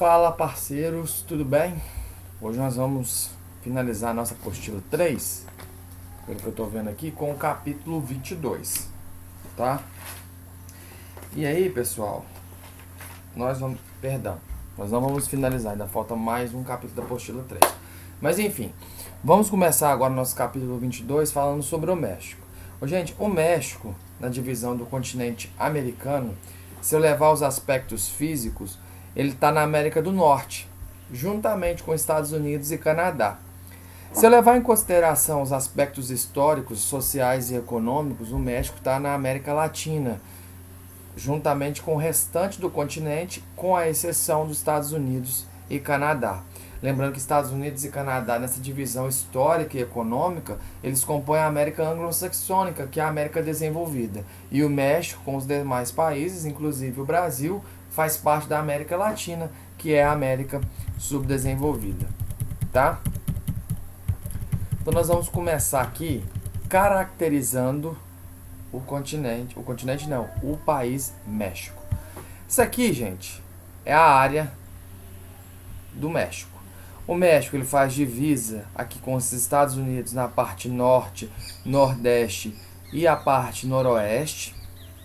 Fala, parceiros, tudo bem? Hoje nós vamos finalizar a nossa apostila 3, pelo que eu estou vendo aqui, com o capítulo 22, tá? E aí, pessoal, nós não vamos finalizar, ainda falta mais um capítulo da apostila 3. Mas enfim, vamos começar agora o nosso capítulo 22 falando sobre o México. Gente, o México, na divisão do continente americano, se eu levar os aspectos físicos, ele está na América do Norte, juntamente com Estados Unidos e Canadá. Se eu levar em consideração os aspectos históricos, sociais e econômicos, o México está na América Latina, juntamente com o restante do continente, com a exceção dos Estados Unidos e Canadá. Lembrando que Estados Unidos e Canadá, nessa divisão histórica e econômica, eles compõem a América Anglo-Saxônica, que é a América desenvolvida. E o México, com os demais países, inclusive o Brasil, faz parte da América Latina, que é a América subdesenvolvida, tá? Então nós vamos começar aqui caracterizando o país México. Isso aqui, gente, é a área do México. O México ele faz divisa aqui com os Estados Unidos na parte norte, nordeste e a parte noroeste,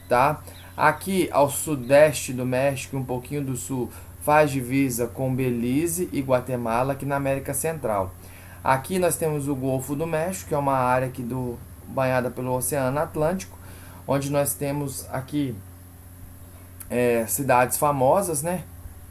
tá? Aqui ao sudeste do México, um pouquinho do sul, faz divisa com Belize e Guatemala, aqui na América Central. Aqui nós temos o Golfo do México, que é uma área aqui banhada pelo Oceano Atlântico, onde nós temos aqui cidades famosas, né?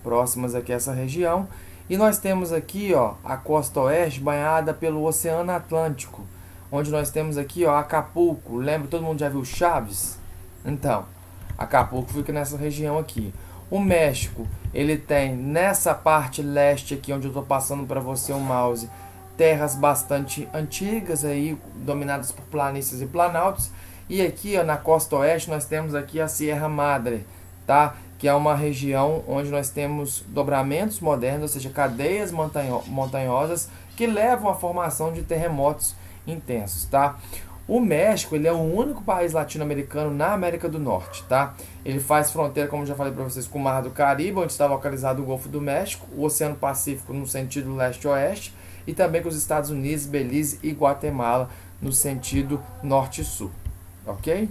Próximas aqui a essa região. E nós temos aqui, ó, a costa oeste banhada pelo Oceano Atlântico, onde nós temos aqui, ó, Acapulco. Lembra, todo mundo já viu Chaves? Então, Acapulco fica nessa região aqui. O México, ele tem nessa parte leste aqui, onde eu estou passando para você o mouse, terras bastante antigas aí, dominadas por planícies e planaltos. E aqui, ó, na costa oeste, nós temos aqui a Sierra Madre, tá? Que é uma região onde nós temos dobramentos modernos, ou seja, cadeias montanhosas que levam à formação de terremotos intensos, tá? O México, ele é o único país latino-americano na América do Norte, tá? Ele faz fronteira, como já falei para vocês, com o Mar do Caribe, onde está localizado o Golfo do México, o Oceano Pacífico no sentido leste-oeste, e também com os Estados Unidos, Belize e Guatemala no sentido norte-sul, ok?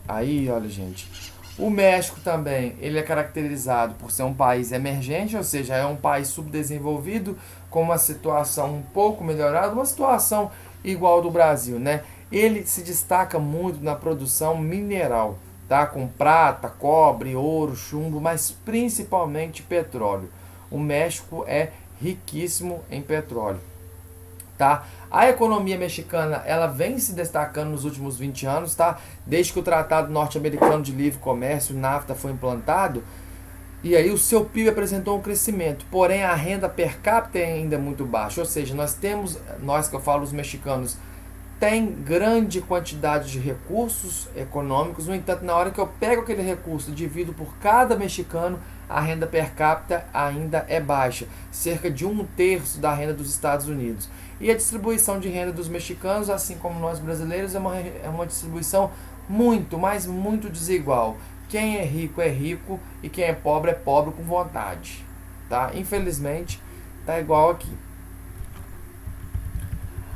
Aí, olha, gente, o México também, ele é caracterizado por ser um país emergente, ou seja, é um país subdesenvolvido, com uma situação um pouco melhorada, uma situação igual ao do Brasil, né? Ele se destaca muito na produção mineral, tá? Com prata, cobre, ouro, chumbo, mas principalmente petróleo. O México é riquíssimo em petróleo, tá? A economia mexicana, ela vem se destacando nos últimos 20 anos, tá? Desde que o Tratado Norte-Americano de Livre Comércio, NAFTA, foi implantado, e aí o seu PIB apresentou um crescimento, porém a renda per capita é ainda muito baixa, ou seja, nós que eu falo os mexicanos, tem grande quantidade de recursos econômicos, no entanto, na hora que eu pego aquele recurso e divido por cada mexicano, a renda per capita ainda é baixa, cerca de 1/3 da renda dos Estados Unidos. E a distribuição de renda dos mexicanos, assim como nós brasileiros, é uma distribuição muito, mas muito desigual. Quem é rico e quem é pobre com vontade, tá? Infelizmente, tá igual aqui.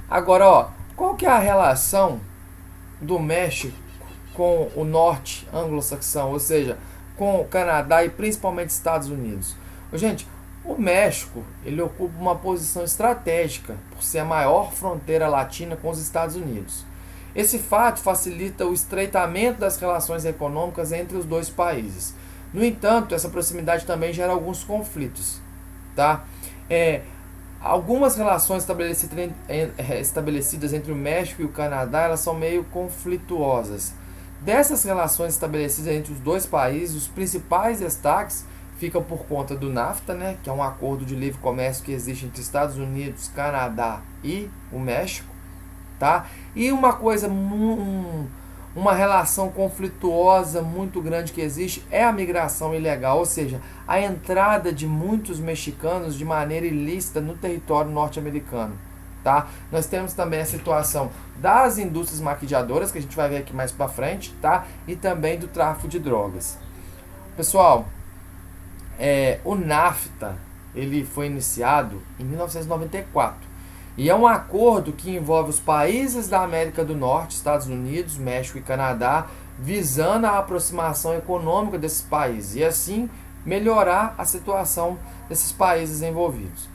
Agora, ó, qual que é a relação do México com o norte anglo-saxão, ou seja, com o Canadá e principalmente Estados Unidos? Gente, o México, ele ocupa uma posição estratégica por ser a maior fronteira latina com os Estados Unidos. Esse fato facilita o estreitamento das relações econômicas entre os dois países. No entanto, essa proximidade também gera alguns conflitos, tá? Algumas relações estabelecidas entre o México e o Canadá, elas são meio conflituosas. Dessas relações estabelecidas entre os dois países, os principais destaques ficam por conta do NAFTA, né, que é um acordo de livre comércio que existe entre Estados Unidos, Canadá e o México, tá? E uma relação conflituosa muito grande que existe é a migração ilegal, ou seja, a entrada de muitos mexicanos de maneira ilícita no território norte-americano, tá? Nós temos também a situação das indústrias maquiadoras, que a gente vai ver aqui mais para frente, tá? E também do tráfico de drogas. Pessoal, O NAFTA ele foi iniciado em 1994 e é um acordo que envolve os países da América do Norte, Estados Unidos, México e Canadá, visando a aproximação econômica desses países e assim melhorar a situação desses países envolvidos.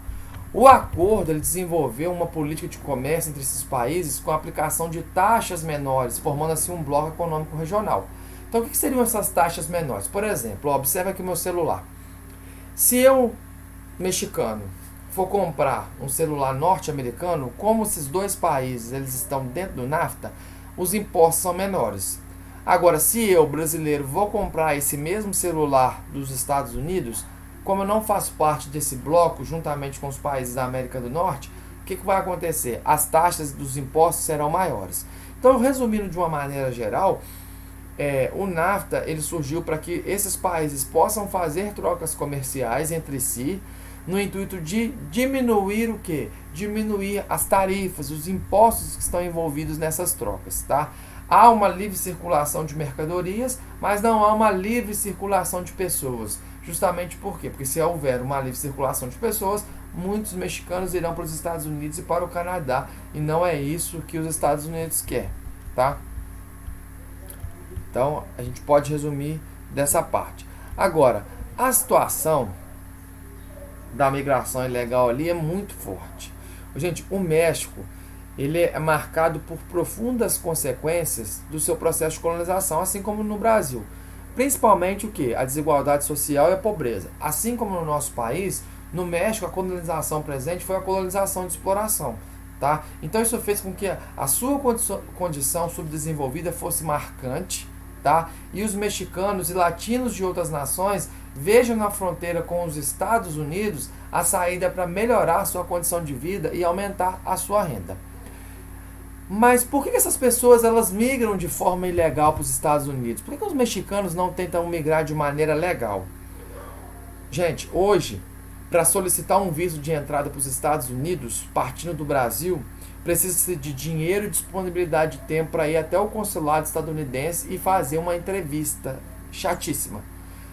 O acordo ele desenvolveu uma política de comércio entre esses países com a aplicação de taxas menores, formando assim um bloco econômico regional. Então, o que seriam essas taxas menores? Por exemplo, observa aqui o meu celular. Se eu, mexicano, for comprar um celular norte-americano, como esses dois países eles estão dentro do NAFTA, os impostos são menores. Agora, se eu, brasileiro, vou comprar esse mesmo celular dos Estados Unidos, como eu não faço parte desse bloco, juntamente com os países da América do Norte, o que vai acontecer? As taxas dos impostos serão maiores. Então, resumindo de uma maneira geral, o NAFTA ele surgiu para que esses países possam fazer trocas comerciais entre si, no intuito de diminuir o quê? Diminuir as tarifas, os impostos que estão envolvidos nessas trocas, tá? Há uma livre circulação de mercadorias, mas não há uma livre circulação de pessoas. Justamente por quê? Porque se houver uma livre circulação de pessoas, muitos mexicanos irão para os Estados Unidos e para o Canadá, e não é isso que os Estados Unidos querem, tá? Então, a gente pode resumir dessa parte. Agora, a situação da migração ilegal ali é muito forte. Gente, o México ele é marcado por profundas consequências do seu processo de colonização, assim como no Brasil. Principalmente o que? A desigualdade social e a pobreza. Assim como no nosso país, no México a colonização presente foi a colonização de exploração. Tá? Então isso fez com que a sua condição subdesenvolvida fosse marcante, tá? E os mexicanos e latinos de outras nações vejam na fronteira com os Estados Unidos a saída para melhorar a sua condição de vida e aumentar a sua renda. Mas por que essas pessoas elas migram de forma ilegal para os Estados Unidos? Por que os mexicanos não tentam migrar de maneira legal? Gente, hoje, para solicitar um visto de entrada para os Estados Unidos, partindo do Brasil, precisa de dinheiro e disponibilidade de tempo para ir até o consulado estadunidense e fazer uma entrevista chatíssima.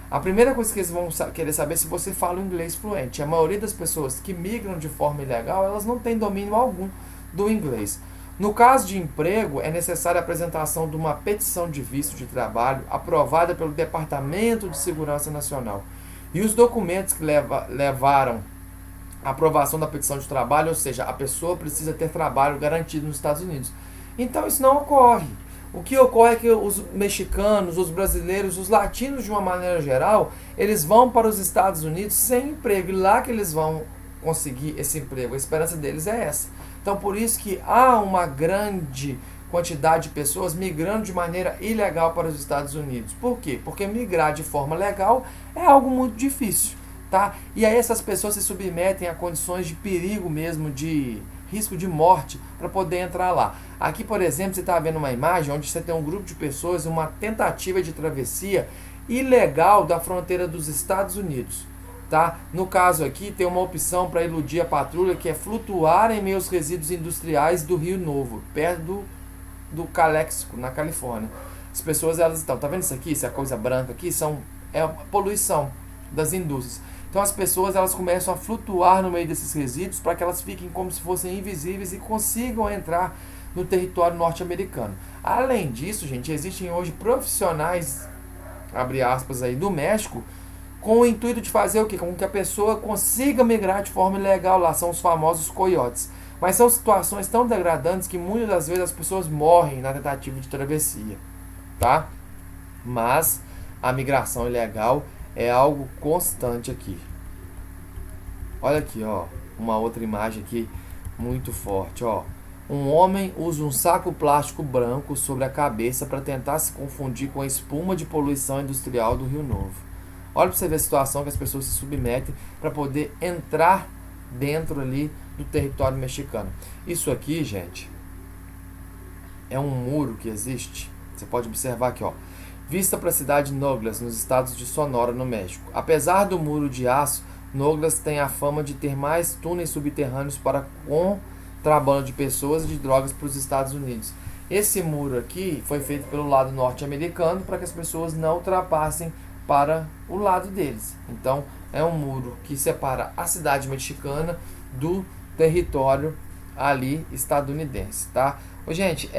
A primeira coisa que eles vão querer saber é se você fala inglês fluente. A maioria das pessoas que migram de forma ilegal, elas não têm domínio algum do inglês. No caso de emprego, é necessária a apresentação de uma petição de visto de trabalho aprovada pelo Departamento de Segurança Nacional. E os documentos que levaram à aprovação da petição de trabalho, ou seja, a pessoa precisa ter trabalho garantido nos Estados Unidos. Então isso não ocorre. O que ocorre é que os mexicanos, os brasileiros, os latinos de uma maneira geral, eles vão para os Estados Unidos sem emprego. E lá que eles vão conseguir esse emprego. A esperança deles é essa. Então por isso que há uma grande quantidade de pessoas migrando de maneira ilegal para os Estados Unidos. Por quê? Porque migrar de forma legal é algo muito difícil, tá? E aí essas pessoas se submetem a condições de perigo mesmo, de risco de morte para poder entrar lá. Aqui, por exemplo, você está vendo uma imagem onde você tem um grupo de pessoas, uma tentativa de travessia ilegal da fronteira dos Estados Unidos. Tá? No caso aqui, tem uma opção para iludir a patrulha, que é flutuar em meio aos resíduos industriais do Rio Novo, perto do Calexico, na Califórnia. As pessoas, elas estão, tá vendo isso aqui? Essa coisa branca aqui é a poluição das indústrias. Então as pessoas, elas começam a flutuar no meio desses resíduos para que elas fiquem como se fossem invisíveis e consigam entrar no território norte-americano. Além disso, gente, existem hoje profissionais, abre aspas aí, do México, com o intuito de fazer o quê? Com que a pessoa consiga migrar de forma ilegal lá, são os famosos coiotes. Mas são situações tão degradantes que muitas das vezes as pessoas morrem na tentativa de travessia, tá? Mas a migração ilegal é algo constante aqui. Olha aqui, ó, uma outra imagem aqui muito forte, ó. Um homem usa um saco plástico branco sobre a cabeça para tentar se confundir com a espuma de poluição industrial do Rio Novo. Olha para você ver a situação que as pessoas se submetem para poder entrar dentro ali do território mexicano. Isso aqui, gente, é um muro que existe. Você pode observar aqui, ó. Vista para a cidade de Nogales, nos estados de Sonora, no México. Apesar do muro de aço, Nogales tem a fama de ter mais túneis subterrâneos para contrabando de pessoas e de drogas para os Estados Unidos. Esse muro aqui foi feito pelo lado norte-americano para que as pessoas não ultrapassem para o lado deles. Então é um muro que separa a cidade mexicana do território ali estadunidense, tá? Ô, gente,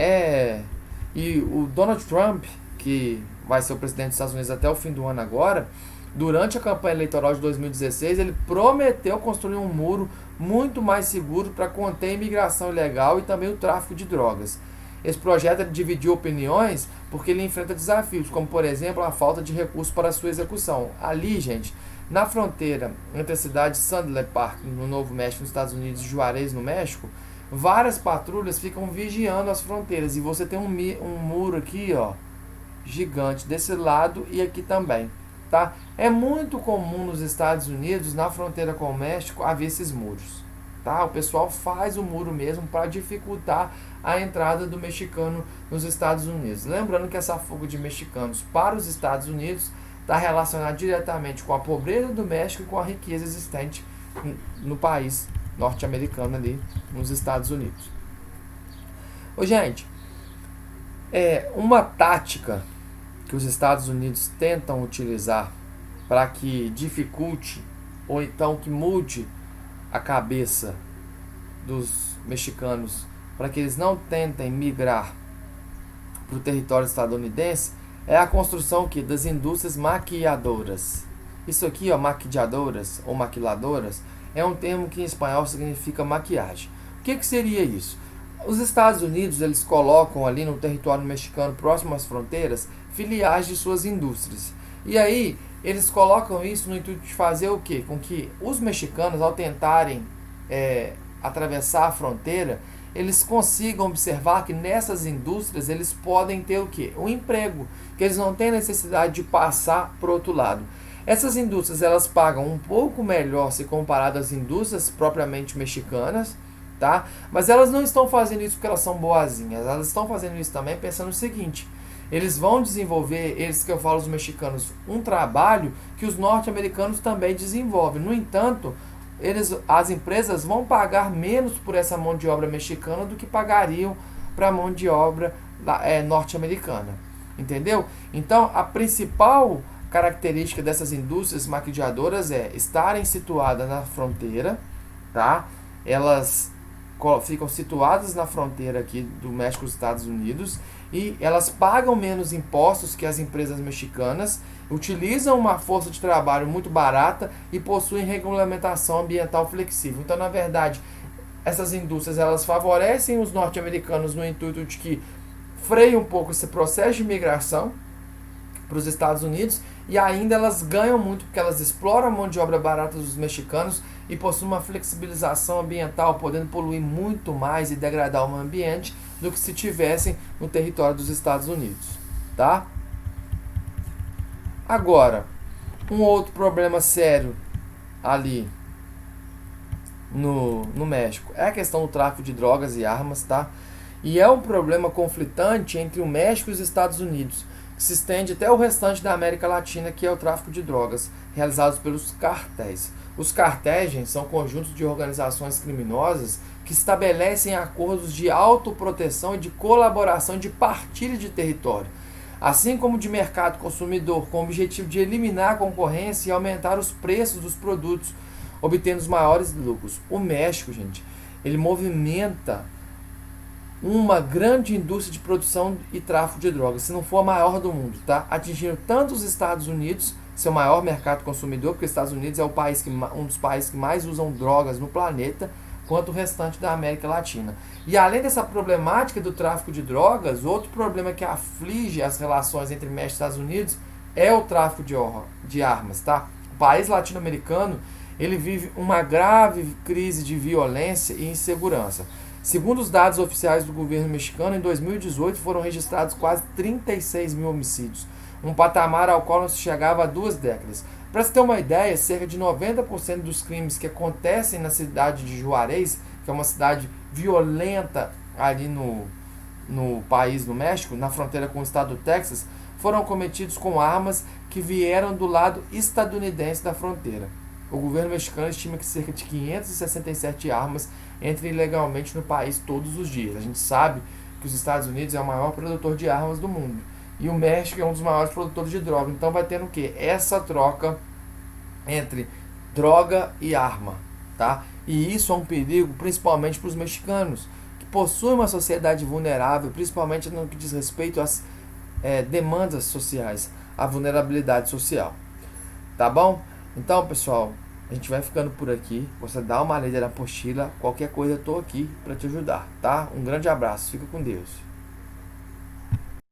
e o Donald Trump, que vai ser o presidente dos Estados Unidos até o fim do ano agora, durante a campanha eleitoral de 2016, ele prometeu construir um muro muito mais seguro para conter a imigração ilegal e também o tráfico de drogas. Esse projeto dividiu opiniões porque ele enfrenta desafios, como por exemplo a falta de recursos para sua execução. Ali, gente, na fronteira entre a cidade de Sandler Park, no Novo México, nos Estados Unidos, e Juarez, no México, várias patrulhas ficam vigiando as fronteiras. E você tem um muro aqui, ó, gigante, desse lado e aqui também, tá? É muito comum nos Estados Unidos, na fronteira com o México, haver esses muros, tá? O pessoal faz o muro mesmo para dificultar a entrada do mexicano nos Estados Unidos. Lembrando que essa fuga de mexicanos para os Estados Unidos está relacionada diretamente com a pobreza do México e com a riqueza existente no país norte-americano ali nos Estados Unidos. Ô, gente, uma tática que os Estados Unidos tentam utilizar para que dificulte ou então que mude a cabeça dos mexicanos para que eles não tentem migrar para o território estadunidense é a construção aqui das indústrias maquiadoras. Isso aqui, ó, maquiadoras ou maquiladoras, é um termo que em espanhol significa maquiagem. O que seria isso? Os Estados Unidos, eles colocam ali no território mexicano, próximo às fronteiras, filiais de suas indústrias. E aí, eles colocam isso no intuito de fazer o quê? Com que os mexicanos, ao tentarem atravessar a fronteira, eles consigam observar que nessas indústrias eles podem ter o quê? Um emprego, que eles não têm necessidade de passar para o outro lado. Essas indústrias, elas pagam um pouco melhor se comparado às indústrias propriamente mexicanas, tá? Mas elas não estão fazendo isso porque elas são boazinhas, elas estão fazendo isso também pensando no seguinte: eles vão desenvolver, eles que eu falo, os mexicanos, um trabalho que os norte-americanos também desenvolvem. No entanto, as empresas vão pagar menos por essa mão de obra mexicana do que pagariam para a mão de obra norte-americana. Entendeu? Então, a principal característica dessas indústrias maquiadoras é estarem situadas na fronteira, tá? Elas ficam situadas na fronteira aqui do México e dos Estados Unidos e elas pagam menos impostos que as empresas mexicanas, utilizam uma força de trabalho muito barata e possuem regulamentação ambiental flexível. Então, na verdade, essas indústrias elas favorecem os norte-americanos no intuito de que freiem um pouco esse processo de migração para os Estados Unidos e ainda elas ganham muito porque elas exploram a mão de obra barata dos mexicanos e possuem uma flexibilização ambiental, podendo poluir muito mais e degradar o meio ambiente do que se tivessem no território dos Estados Unidos, tá? Agora, um outro problema sério ali no México é a questão do tráfico de drogas e armas, tá? E é um problema conflitante entre o México e os Estados Unidos, que se estende até o restante da América Latina, que é o tráfico de drogas, realizados pelos cartéis. Os cartéis, gente, são conjuntos de organizações criminosas que estabelecem acordos de autoproteção e de colaboração de partilha de território, assim como de mercado consumidor, com o objetivo de eliminar a concorrência e aumentar os preços dos produtos, obtendo os maiores lucros. O México, gente, ele movimenta uma grande indústria de produção e tráfico de drogas, se não for a maior do mundo, tá? Atingindo tanto os Estados Unidos, seu maior mercado consumidor, porque os Estados Unidos é um dos países que mais usam drogas no planeta, quanto o restante da América Latina. E além dessa problemática do tráfico de drogas, outro problema que aflige as relações entre México e Estados Unidos é o tráfico de armas, tá? O país latino-americano, ele vive uma grave crise de violência e insegurança. Segundo os dados oficiais do governo mexicano, em 2018 foram registrados quase 36 mil homicídios, um patamar ao qual não se chegava há 2 décadas. Para você ter uma ideia, cerca de 90% dos crimes que acontecem na cidade de Juarez, que é uma cidade violenta ali no país, no México, na fronteira com o estado do Texas, foram cometidos com armas que vieram do lado estadunidense da fronteira. O governo mexicano estima que cerca de 567 armas entrem ilegalmente no país todos os dias. A gente sabe que os Estados Unidos é o maior produtor de armas do mundo. e o México é um dos maiores produtores de droga. Então vai tendo o quê? Essa troca entre droga e arma, tá? E isso é um perigo principalmente para os mexicanos, que possuem uma sociedade vulnerável, principalmente no que diz respeito às demandas sociais, à vulnerabilidade social. Tá bom? Então, pessoal, a gente vai ficando por aqui. Você dá uma lida na apostila, qualquer coisa eu tô aqui para te ajudar, tá? Um grande abraço, fica com Deus.